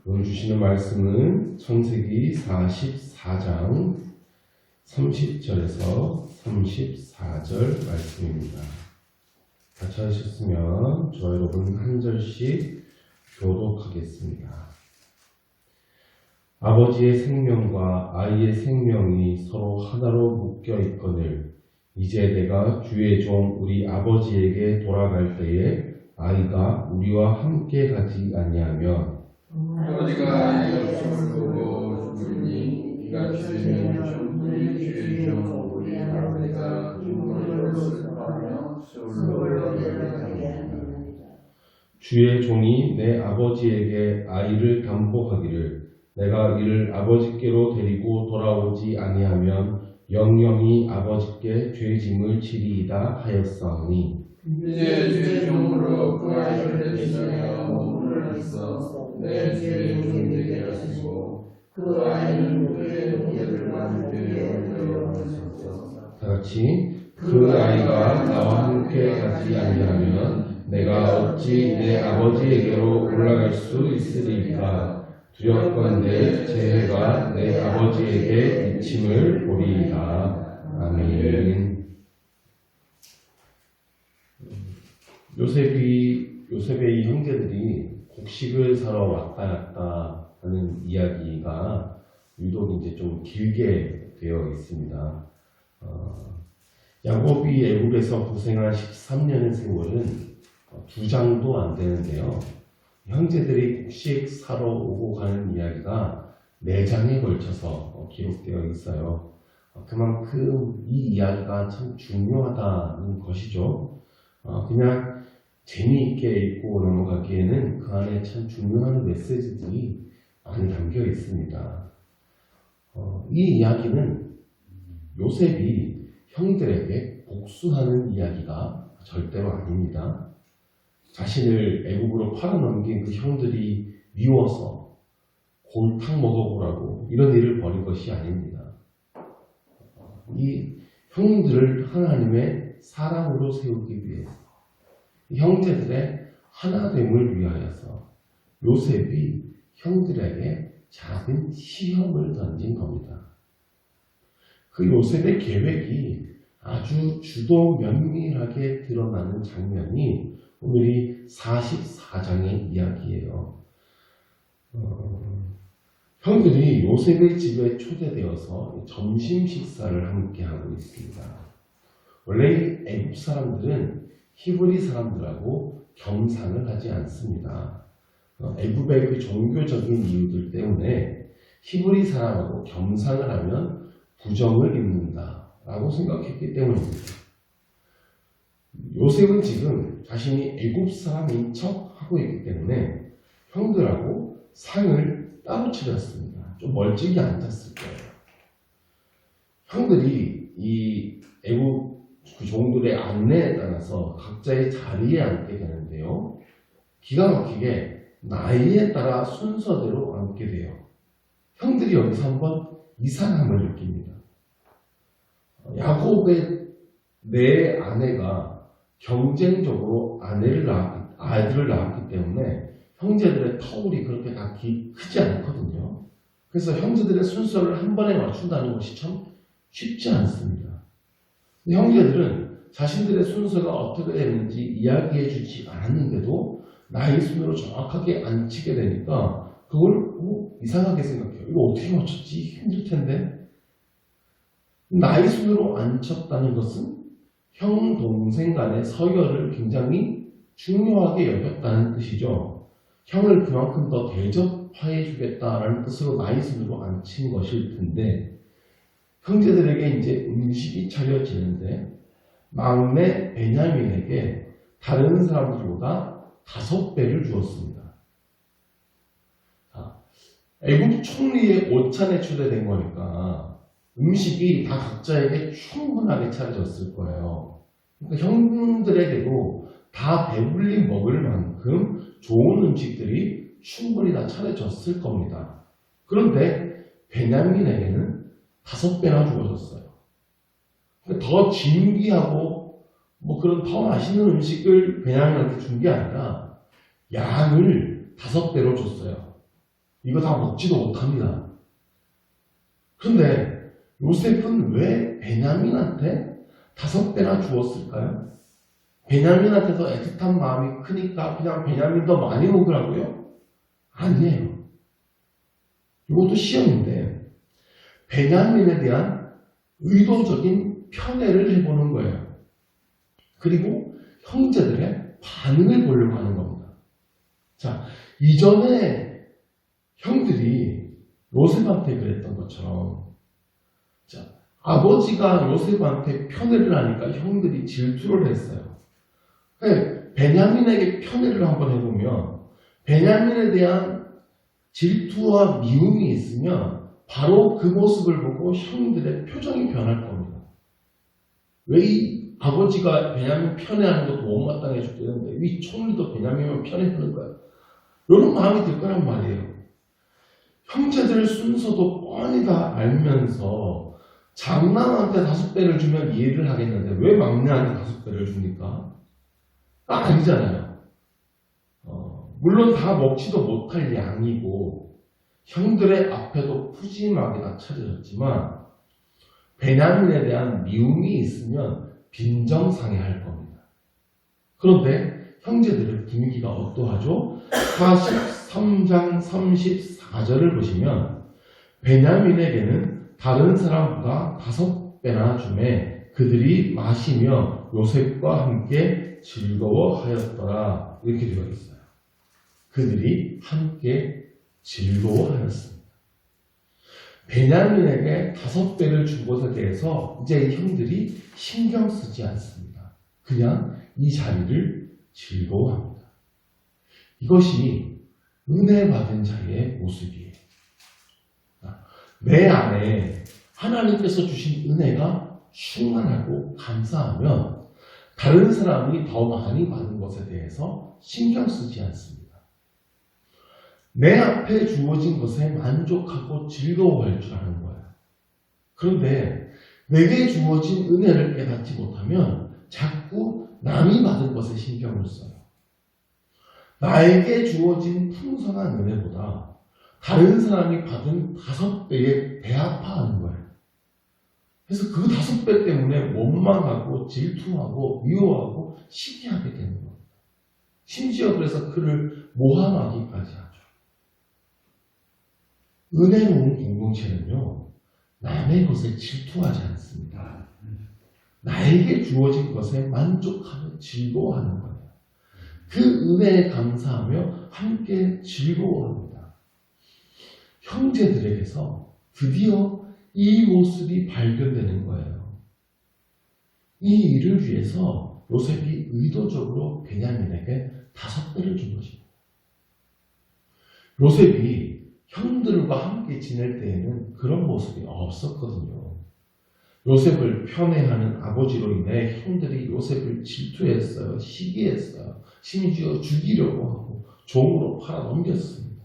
오늘 주시는 말씀은 창세기 44장 30절에서 34절 말씀입니다. 다 찾으셨으면 저와 여러분 한 절씩 교독하겠습니다. 아버지의 생명과 아이의 생명이 서로 하나로 묶여 있거늘 이제 내가 주의 종 우리 아버지에게 돌아갈 때에 아이가 우리와 함께 가지 아니하면 아버지가 아이의 없음을 보고 죽으니 이가 주시면 우리 주의 종 우리 아버지가 죽음으로 슬퍼하며 세월로 내려가게 하리라. 주의 종이 내 아버지에게 아이를 담보하기를 내가 이를 아버지께로 데리고 돌아오지 아니하면 영영이 아버지께 죄짐을 지리이다 하였사오니 이제 주의 종으로 그 아이를 대신하여 몸을 있어 내 주의 종 되게 하시고 그 아이는 그의 형제들과 함께 올려 하소서. 다같이 그 아이가 나와 함께 가지 아니하면 내가 어찌 내 아버지에게로 올라갈 수 있으리까. 두렵건대 제 해가 내 아버지에게 미침을 보리이다. 아멘. 요셉의 이 형제들이 곡식을 사러 왔다 갔다 하는 이야기가 유독 이제 좀 길게 되어 있습니다. 야곱이 애국에서 고생한 13년의 세월은 2장도 안 되는데요. 형제들이 곡식 사러 오고 가는 이야기가 4장에 걸쳐서 기록되어 있어요. 그만큼 이 이야기가 참 중요하다는 것이죠. 그냥 재미있게 읽고 넘어가기에는 그 안에 참 중요한 메시지들이 많이 담겨 있습니다. 이 이야기는 요셉이 형들에게 복수하는 이야기가 절대로 아닙니다. 자신을 애국으로 팔아넘긴 그 형들이 미워서 골탕 먹어보라고 이런 일을 벌인 것이 아닙니다. 이 형들을 하나님의 사랑으로 세우기 위해서 이 형제들의 하나됨을 위하여서 요셉이 형들에게 작은 시험을 던진 겁니다. 그 요셉의 계획이 아주 주도 면밀하게 드러나는 장면이 오늘이 44장의 이야기예요. 형들이 요셉의 집에 초대되어서 점심 식사를 함께 하고 있습니다. 원래 애국 사람들은 히브리 사람들하고 겸상을 하지 않습니다. 애국의 그 종교적인 이유들 때문에 히브리 사람하고 겸상을 하면 부정을 입는다라고 생각했기 때문입니다. 요셉은 지금 자신이 애굽 사람인 척 하고 있기 때문에 형들하고 상을 따로 차렸습니다. 좀 멀찍이 앉았을 거예요. 형들이 이 애굽 그 종들의 안내에 따라서 각자의 자리에 앉게 되는데요. 기가 막히게 나이에 따라 순서대로 앉게 돼요. 형들이 여기서 한번 이상함을 느낍니다. 야곱의 네 아내가 경쟁적으로 아이들을 낳았기 때문에 형제들의 터울이 그렇게 다 크지 않거든요. 그래서 형제들의 순서를 한 번에 맞춘다는 것이 참 쉽지 않습니다. 형제들은 자신들의 순서가 어떻게 되는지 이야기해 주지 않았는데도 나이 순으로 정확하게 앉히게 되니까 그걸 이상하게 생각해요. 이거 어떻게 맞췄지? 힘들 텐데. 나이 순으로 앉혔다는 것은 형, 동생 간의 서열을 굉장히 중요하게 여겼다는 뜻이죠. 형을 그만큼 더 대접해 주겠다라는 뜻으로 나이 순으로 앉힌 것일 텐데 형제들에게 이제 음식이 차려지는데 막내 베냐민에게 다른 사람들보다 5배를 주었습니다. 애국 총리의 오찬에 초대된 거니까 음식이 다 각자에게 충분하게 차려졌을 거예요. 그러니까 형들에게도 다 배불리 먹을 만큼 좋은 음식들이 충분히 다 차려졌을 겁니다. 그런데 베냐민에게는 5배나 주어졌어요. 더 진귀하고 그런 더 맛있는 음식을 베냐민한테 준 게 아니라 양을 5배로 줬어요. 이거 다 먹지도 못합니다. 그런데 요셉은 왜 베냐민한테 5배나 주었을까요? 베냐민한테서 애틋한 마음이 크니까 그냥 베냐민 더 많이 먹으라고요? 아니에요. 이것도 시험인데 베냐민에 대한 의도적인 편애를 해보는 거예요. 그리고 형제들의 반응을 보려고 하는 겁니다. 자, 이전에 형들이 요셉한테 그랬던 것처럼, 자, 아버지가 요셉한테 편애를 하니까 형들이 질투를 했어요. 베냐민에게 편애를 한번 해보면 베냐민에 대한 질투와 미움이 있으면 바로 그 모습을 보고 형들의 표정이 변할 겁니다. 왜 이 아버지가 베냐민 편애하는 것도 못마땅해 죽겠는데 이 총리도 베냐민을 편애하는 거야. 이런 마음이 들 거란 말이에요. 형제들 순서도 뻔히 다 알면서 장남한테 5배를 주면 이해를 하겠는데 왜 막내한테 5배를 줍니까? 아니잖아요. 물론 다 먹지도 못할 양이고 형들의 앞에도 푸짐하게 다 차려졌지만 베냐민에 대한 미움이 있으면 빈정상해할 겁니다. 그런데 형제들의 분위기가 어떠하죠? 43장 34절을 보시면 베냐민에게는 다른 사람보다 5배나 주매 그들이 마시며 요셉과 함께 즐거워하였더라. 이렇게 되어 있어요. 그들이 함께 즐거워하였습니다. 베냐민에게 5배를 준 것에 대해서 이제 형들이 신경 쓰지 않습니다. 그냥 이 자리를 즐거워합니다. 이것이 은혜 받은 자의 모습이에요. 내 안에 하나님께서 주신 은혜가 충만하고 감사하면 다른 사람이 더 많이 받은 것에 대해서 신경 쓰지 않습니다. 내 앞에 주어진 것에 만족하고 즐거워할 줄 아는 거예요. 그런데 내게 주어진 은혜를 깨닫지 못하면 자꾸 남이 받은 것에 신경을 써요. 나에게 주어진 풍성한 은혜보다 다른 사람이 받은 5배에 배아파하는 거예요. 그래서 그 5배 때문에 원망하고 질투하고 미워하고 시기하게 되는 겁니다. 심지어 그래서 그를 모함하기까지 하죠. 은혜로운 공동체는요, 남의 것에 질투하지 않습니다. 나에게 주어진 것에 만족하며 즐거워하는 거예요. 그 은혜에 감사하며 함께 즐거워합니다. 형제들에게서 드디어 이 모습이 발견되는 거예요. 이 일을 위해서 요셉이 의도적으로 베냐민에게 5배를 준 것입니다. 요셉이 형들과 함께 지낼 때에는 그런 모습이 없었거든요. 요셉을 편애하는 아버지로 인해 형들이 요셉을 질투했어요. 시기했어요. 심지어 죽이려고 하고 종으로 팔아넘겼습니다.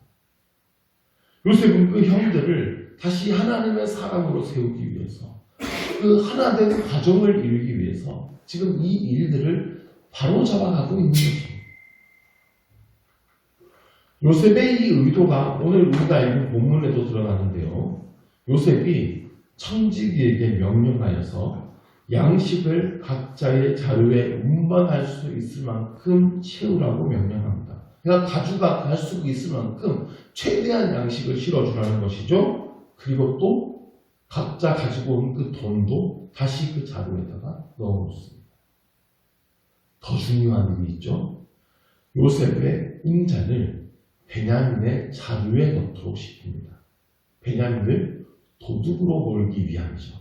요셉은 그 형들을 다시 하나님의 사람으로 세우기 위해서, 그 하나된 가정을 이루기 위해서 지금 이 일들을 바로잡아가고 있는 것입니다. 요셉의 이 의도가 오늘 우리가 읽은 본문에도 드러나는데요. 요셉이 청지기에게 명령하여서 양식을 각자의 자루에 운반할 수 있을 만큼 채우라고 명령합니다. 그러니까 가져가 갈 수 있을 만큼 최대한 양식을 실어주라는 것이죠. 그리고 또 각자 가지고 온 그 돈도 다시 그 자루에다가 넣어놓습니다. 더 중요한 일이 있죠. 요셉의 은잔을 베냐민의 자루에 넣도록 시킵니다. 베냐민을 도둑으로 몰기 위함이죠.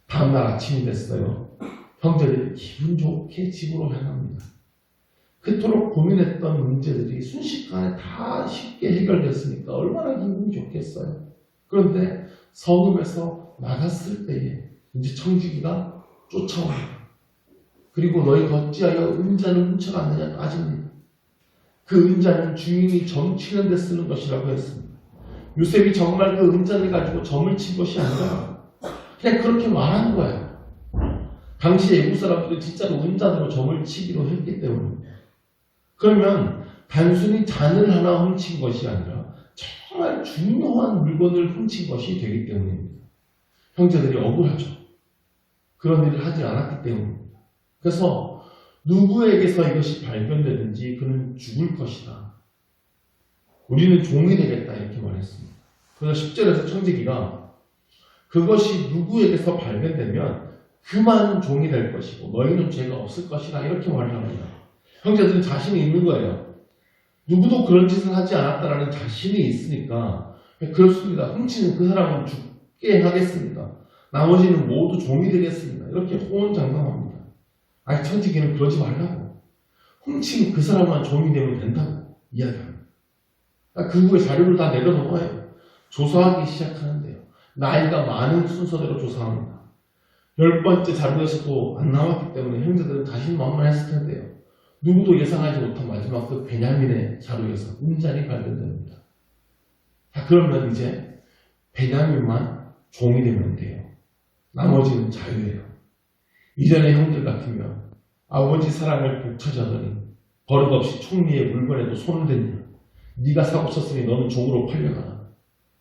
다음날 아침이 됐어요. 형제들이 기분 좋게 집으로 향합니다. 그토록 고민했던 문제들이 순식간에 다 쉽게 해결됐으니까 얼마나 기분이 좋겠어요. 그런데 성읍에서 나갔을 때에 이제 청지기가 쫓아옵니다. 그리고 너희 어찌하여 은잔을 훔쳐갔느냐 따집니다. 그 은잔은 주인이 점 치는 데 쓰는 것이라고 했습니다. 요셉이 정말 그 은잔을 가지고 점을 친 것이 아니라 그냥 그렇게 말한 거예요. 당시 애국 사람들이 진짜로 은잔으로 점을 치기로 했기 때문입니다. 그러면 단순히 잔을 하나 훔친 것이 아니라 정말 중요한 물건을 훔친 것이 되기 때문입니다. 형제들이 억울하죠. 그런 일을 하지 않았기 때문입니다. 그래서 누구에게서 이것이 발견되든지 그는 죽을 것이다. 우리는 종이 되겠다 이렇게 말했습니다. 그래서 10절에서 청지기가 그것이 누구에게서 발견되면 그만 종이 될 것이고 너희는 죄가 없을 것이다 이렇게 말을 합니다. 형제들은 자신이 있는 거예요. 누구도 그런 짓을 하지 않았다라는 자신이 있으니까 그렇습니다. 훔치는 그 사람은 죽게 하겠습니다. 나머지는 모두 종이 되겠습니다. 이렇게 호언장담합니다. 아니 천지기는 그러지 말라고. 훔친 그 사람만 종이 되면 된다고 이야기합니다. 그 후에 자료를 다 내려놓아요. 조사하기 시작하는데요. 나이가 많은 순서대로 조사합니다. 10번째 자료에서도 안 나왔기 때문에 형제들은 자신만만했을 텐데요. 누구도 예상하지 못한 마지막 그 베냐민의 자료에서 음잔이 발견됩니다. 자, 그러면 이제 베냐민만 종이 되면 돼요. 나머지는 자유예요. 이전의 형들 같으면 아버지 사랑을 독차지하더니 버릇없이 총리의 물건에도 손을 댔냐. 네가 사고 쳤으니 너는 종으로 팔려가라.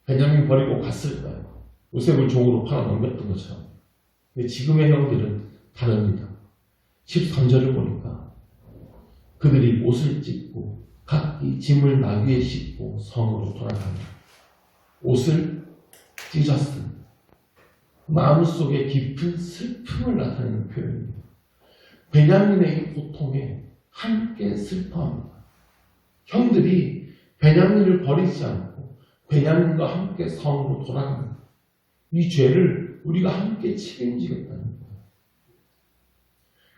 베냐민 버리고 갔을까요? 요셉을 종으로 팔아 넘겼던 것처럼. 근데 지금의 형들은 다릅니다. 13절을 보니까 그들이 옷을 찢고 각기 짐을 나귀에 싣고 성으로 돌아갑니다. 옷을 찢었습니다. 마음속에 깊은 슬픔을 나타내는 표현입니다. 베냐민의 이 고통에 함께 슬퍼합니다. 형들이 베냐민을 버리지 않고 베냐민과 함께 성으로 돌아갑니다. 이 죄를 우리가 함께 책임지겠다는 거예요.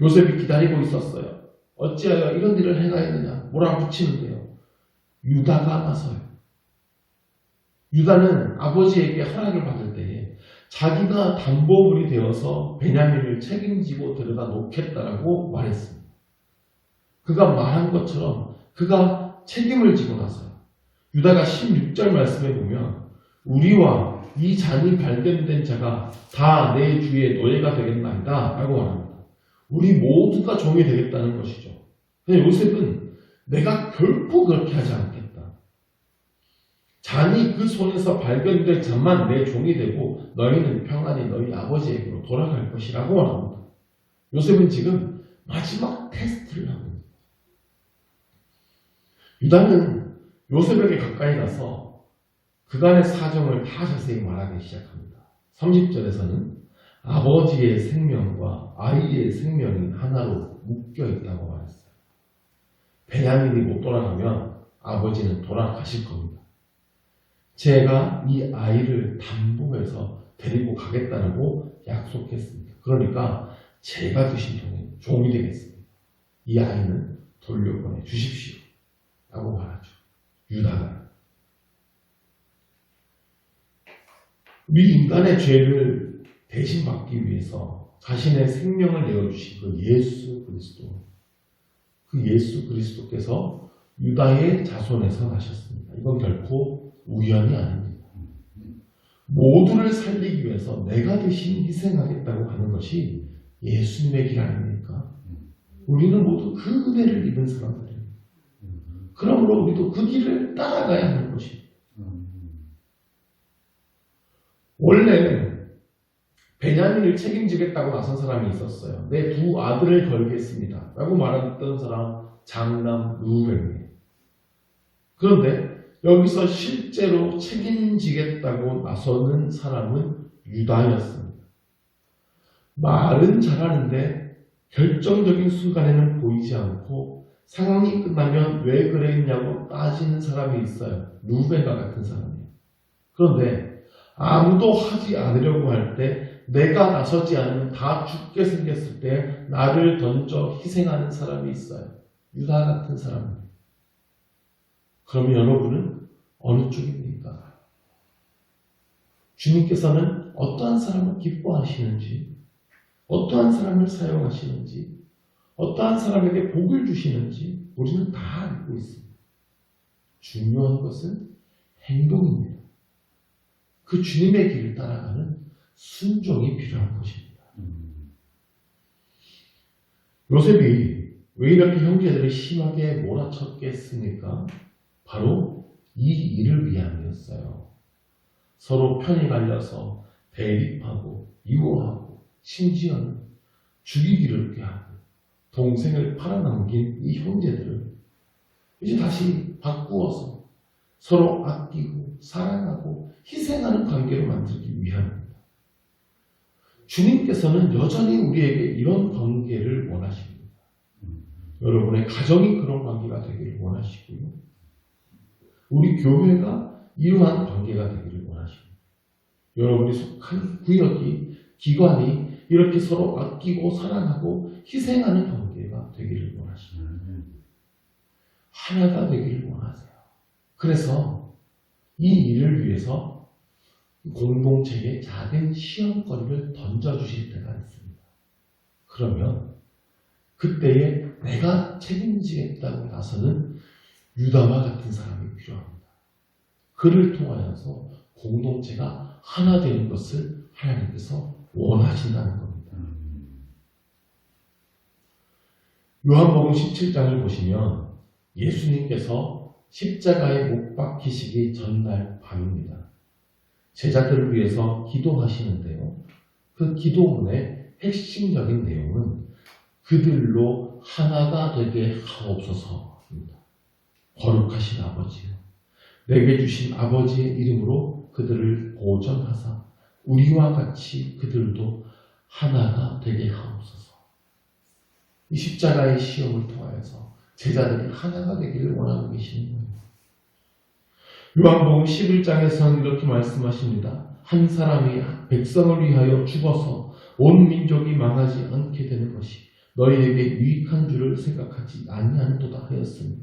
요셉이 기다리고 있었어요. 어찌하여 이런 일을 행하였느냐 몰아붙이는데요. 유다가 나서요. 유다는 아버지에게 허락을 받을 때에 자기가 담보물이 되어서 베냐민을 책임지고 데려다 놓겠다라고 말했습니다. 그가 말한 것처럼 그가 책임을 지고 나서요. 유다가 16절 말씀에 보면 우리와 이 잔이 발견된 자가 다 내 주의 노예가 되겠나이다 라고 말합니다. 우리 모두가 종이 되겠다는 것이죠. 근데 요셉은 내가 결코 그렇게 하지 않겠다. 잔이 그 손에서 발견될 잔만 내 종이 되고 너희는 평안히 너희 아버지에게로 돌아갈 것이라고 말합니다. 요셉은 지금 마지막 테스트를 하고 있습니다. 유다는 요셉에게 가까이 가서 그간의 사정을 다 자세히 말하기 시작합니다. 30절에서는 아버지의 생명과 아이의 생명이 하나로 묶여 있다고 말했어요. 베냐민이 못 돌아가면 아버지는 돌아가실 겁니다. 제가 이 아이를 담보해서 데리고 가겠다고 약속했습니다. 그러니까 제가 드신 종이 되겠습니다. 이 아이는 돌려보내 주십시오. 라고 말하죠. 유다가. 우리 인간의 죄를 대신 받기 위해서 자신의 생명을 내어주신 그 예수 그리스도. 그 예수 그리스도께서 유다의 자손에서 나셨습니다. 이건 결코 우연이 아닙니다. 모두를 살리기 위해서 내가 대신 희생하겠다고 하는 것이 예수님의 길 아닙니까? 우리는 모두 그 은혜를 입은 사람들입니다. 그러므로 우리도 그 길을 따라가야 하는 것입니다. 원래 베냐민을 책임지겠다고 나선 사람이 있었어요. 내 두 아들을 걸겠습니다. 라고 말했던 사람 장남 루벤이에요. 그런데 여기서 실제로 책임지겠다고 나서는 사람은 유다였습니다. 말은 잘하는데 결정적인 순간에는 보이지 않고 상황이 끝나면 왜 그랬냐고 따지는 사람이 있어요. 루벤과 같은 사람이에요. 그런데 아무도 하지 않으려고 할 때 내가 나서지 않으면 다 죽게 생겼을 때 나를 던져 희생하는 사람이 있어요. 유다 같은 사람이에요. 그러면 여러분은 어느 쪽입니까? 주님께서는 어떠한 사람을 기뻐하시는지, 어떠한 사람을 사용하시는지, 어떠한 사람에게 복을 주시는지 우리는 다 알고 있습니다. 중요한 것은 행동입니다. 그 주님의 길을 따라가는 순종이 필요한 것입니다. 요셉이 왜 이렇게 형제들을 심하게 몰아쳤겠습니까? 바로 이 일을 위함이었어요. 서로 편이 갈려서 대립하고 유혹하고 심지어는 죽이기를 꾀하고 동생을 팔아넘긴 이 형제들을 이제 다시 바꾸어서 서로 아끼고 사랑하고 희생하는 관계로 만들기 위함입니다. 주님께서는 여전히 우리에게 이런 관계를 원하십니다. 여러분의 가정이 그런 관계가 되기를 원하시고요. 우리 교회가 이러한 관계가 되기를 원하십니다. 여러분이 속한 구역이, 기관이 이렇게 서로 아끼고 사랑하고 희생하는 관계가 되기를 원하십니다. 하나가 되기를 원하세요. 그래서 이 일을 위해서 공동체에 작은 시험거리를 던져주실 때가 있습니다. 그러면 그때에 내가 책임지겠다고 나서는 유다와 같은 사람이 필요합니다. 그를 통하여서 공동체가 하나 되는 것을 하나님께서 원하신다는 겁니다. 요한복음 17장을 보시면 예수님께서 십자가에 못 박히시기 전날 밤입니다. 제자들을 위해서 기도하시는데요. 그 기도문의 핵심적인 내용은 그들로 하나가 되게 하옵소서입니다. 거룩하신 아버지요, 내게 주신 아버지의 이름으로 그들을 보전하사 우리와 같이 그들도 하나가 되게 하옵소서. 이 십자가의 시험을 통하여서 제자들이 하나가 되기를 원하고 계시는 거예요. 요한복음 11장에서는 이렇게 말씀하십니다. 한 사람이 백성을 위하여 죽어서 온 민족이 망하지 않게 되는 것이 너희에게 유익한 줄을 생각하지 아니하는도다 하였으니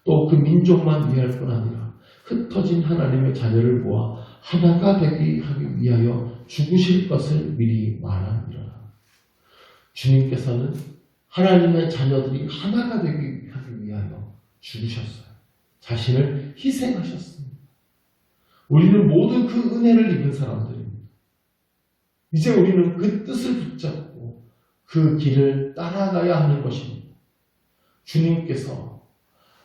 또 그 민족만 위할 뿐 아니라 흩어진 하나님의 자녀를 모아 하나가 되게 하기 위하여 죽으실 것을 미리 말하니라. 주님께서는 하나님의 자녀들이 하나가 되기 하기 위하여 죽으셨어요. 자신을 희생하셨습니다. 우리는 모두 그 은혜를 입은 사람들입니다. 이제 우리는 그 뜻을 붙잡고 그 길을 따라가야 하는 것입니다. 주님께서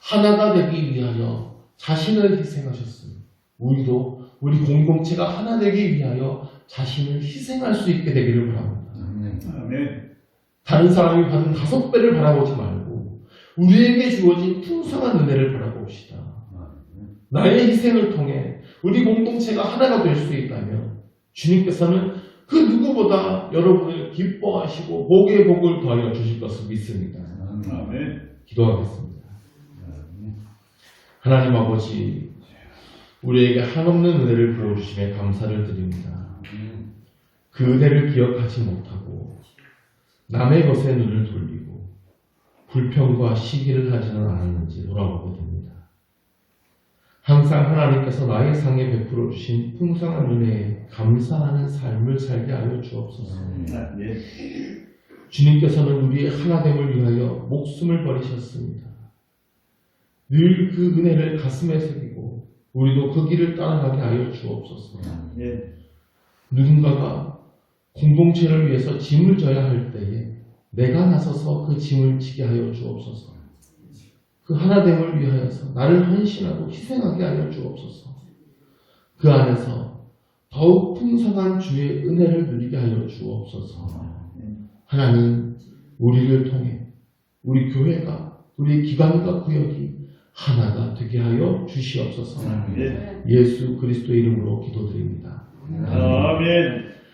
하나가 되기 위하여 자신을 희생하셨습니다. 우리도 우리 공동체가 하나 되기 위하여 자신을 희생할 수 있게 되기를 바랍니다. 아멘. 다른 사람이 받은 5배를 바라보지 말고 우리에게 주어진 풍성한 은혜를 바라봅시다. 나의 희생을 통해 우리 공동체가 하나가 될 수 있다면 주님께서는 그 누구보다 여러분을 기뻐하시고 복의 복을 더하여 주실 것을 믿습니다. 아멘. 기도하겠습니다. 하나님 아버지, 우리에게 한없는 은혜를 부어주심에 감사를 드립니다. 그 은혜를 기억하지 못하고 남의 것에 눈을 돌리고 불평과 시기를 하지는 않았는지 돌아보게 됩니다. 항상 하나님께서 나의 상에 베풀어 주신 풍성한 은혜에 감사하는 삶을 살게 하여 주옵소서. 주님께서는 우리의 하나됨을 위하여 목숨을 버리셨습니다. 늘 그 은혜를 가슴에 새기고 우리도 그 길을 따라가게 하여 주옵소서. 누군가가 공동체를 위해서 짐을 져야 할 때에 내가 나서서 그 짐을 지게 하여 주옵소서. 그 하나됨을 위하여서 나를 헌신하고 희생하게 하여 주옵소서. 그 안에서 더욱 풍성한 주의 은혜를 누리게 하여 주옵소서. 하나님, 우리를 통해 우리 교회가, 우리 기관과 구역이 하나가 되게 하여 주시옵소서. 예수 그리스도의 이름으로 기도드립니다.